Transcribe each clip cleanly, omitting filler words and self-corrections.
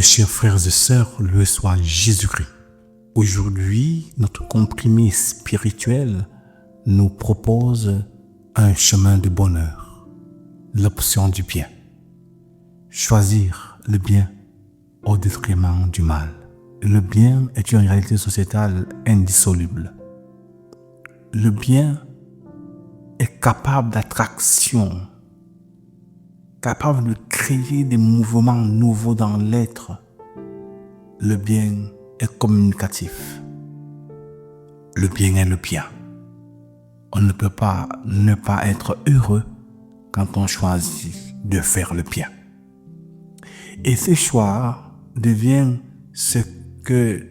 Mes chers frères et sœurs, loué soit Jésus-Christ. Aujourd'hui, notre comprimé spirituel nous propose un chemin de bonheur, l'option du bien. Choisir le bien au détriment du mal. Le bien est une réalité sociétale indissoluble. Le bien est capable d'attraction, capable de créer des mouvements nouveaux dans l'être. Le bien est communicatif. Le bien est le bien. On ne peut pas ne pas être heureux quand on choisit de faire le bien. Et ce choix devient ce que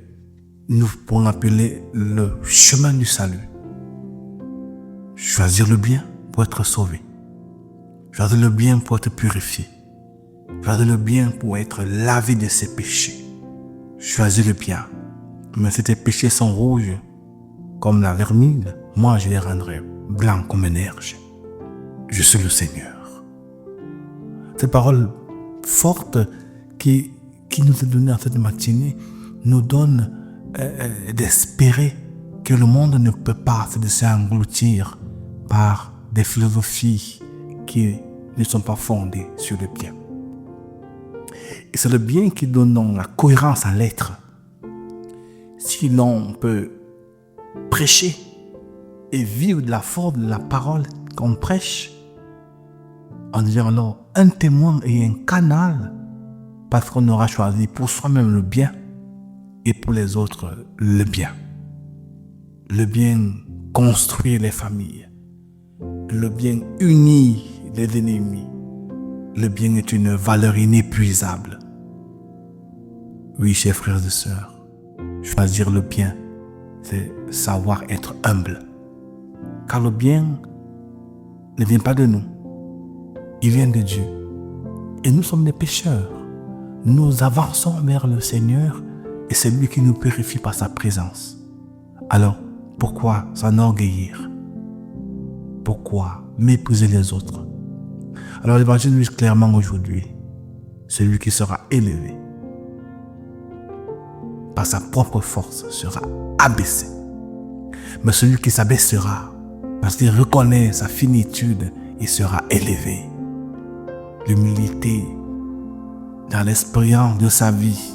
nous pourrons appeler le chemin du salut. Choisir le bien pour être sauvé. Choisir le bien pour être purifié. Choisir le bien pour être lavé de ses péchés. Choisir le bien. Mais si tes péchés sont rouges comme la vermine, moi je les rendrai blancs comme un neige. Je suis le Seigneur. Cette parole forte qui nous est donnée en cette matinée nous donne d'espérer que le monde ne peut pas se laisser engloutir par des philosophies qui ne sont pas fondées sur le bien. Et c'est le bien qui donne donc la cohérence à l'être. Si l'on peut prêcher et vivre de la force de la parole qu'on prêche, on devient alors un témoin et un canal parce qu'on aura choisi pour soi-même le bien et pour les autres le bien. Le bien construit les familles. Le bien unit les ennemis. Le bien est une valeur inépuisable. Oui, chers frères et sœurs, choisir le bien, c'est savoir être humble. Car le bien ne vient pas de nous. Il vient de Dieu. Et nous sommes des pécheurs. Nous avançons vers le Seigneur et c'est lui qui nous purifie par sa présence. Alors, pourquoi s'enorgueillir? Pourquoi mépriser les autres? Alors l'évangile nous dit clairement aujourd'hui, celui qui sera élevé par sa propre force sera abaissé. Mais celui qui s'abaissera parce qu'il reconnaît sa finitude, il sera élevé. L'humilité dans l'expérience de sa vie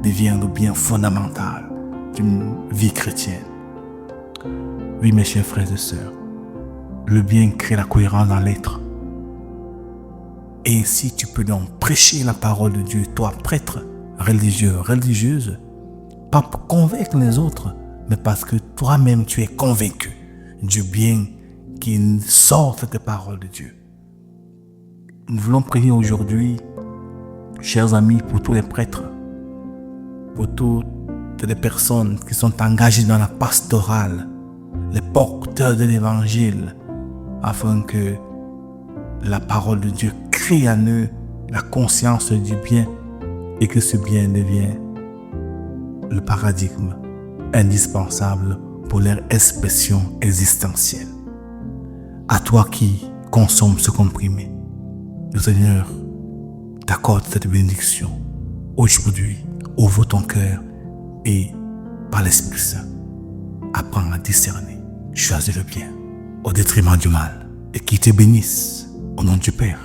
devient le bien fondamental d'une vie chrétienne. Oui, mes chers frères et sœurs, le bien crée la cohérence dans l'être. Et ainsi, tu peux donc prêcher la parole de Dieu, toi, prêtre, religieux, religieuse, pas pour convaincre les autres, mais parce que toi-même, tu es convaincu du bien qui sort de cette parole de Dieu. Nous voulons prier aujourd'hui, chers amis, pour tous les prêtres, pour toutes les personnes qui sont engagées dans la pastorale, les porteurs de l'évangile, afin que la parole de Dieu crée en eux la conscience du bien et que ce bien devienne le paradigme indispensable pour leur expression existentielle. À toi qui consommes ce comprimé, le Seigneur t'accorde cette bénédiction. Aujourd'hui, ouvre ton cœur et, par l'Esprit Saint, apprends à discerner, choisis le bien au détriment du mal et qu'il te bénisse au nom du Père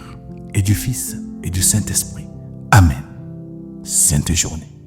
et du Fils et du Saint-Esprit. Amen. Sainte journée.